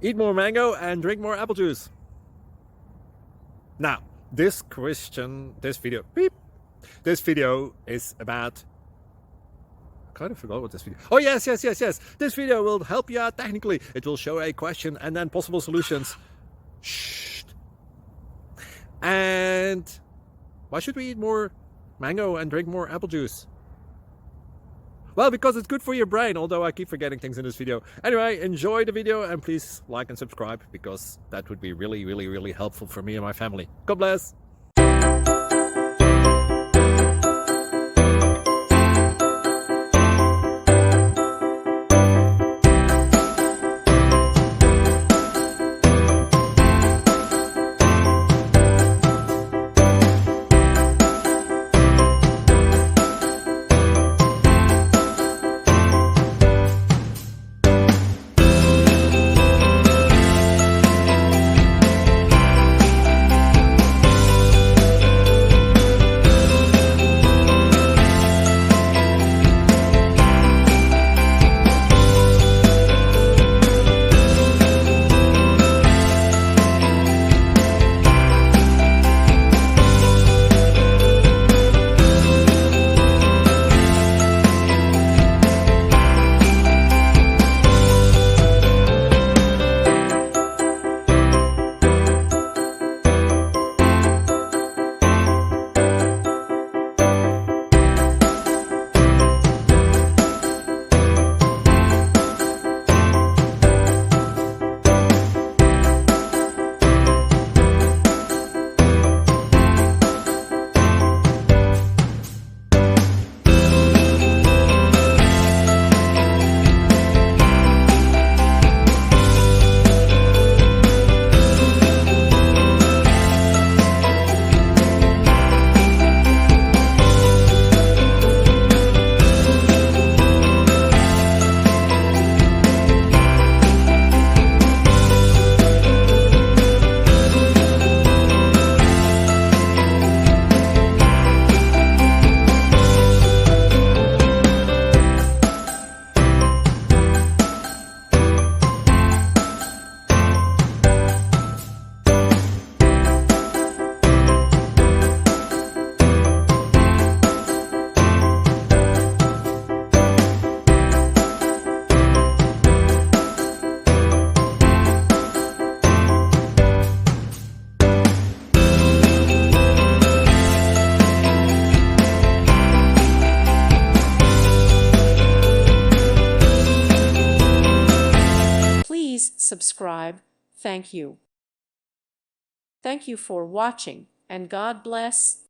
Eat more mango and drink more apple juice. Now, this video is about, I kind of forgot what this video. Oh, yes. This video will help you out technically. It will show a question and then possible solutions. Shh. And why should we eat more mango and drink more apple juice? Well, because it's good for your brain, although I keep forgetting things in this video. Anyway, enjoy the video and please like and subscribe, because that would be really helpful for me and my family. God bless. Please subscribe. Thank you. Thank you for watching, and God bless.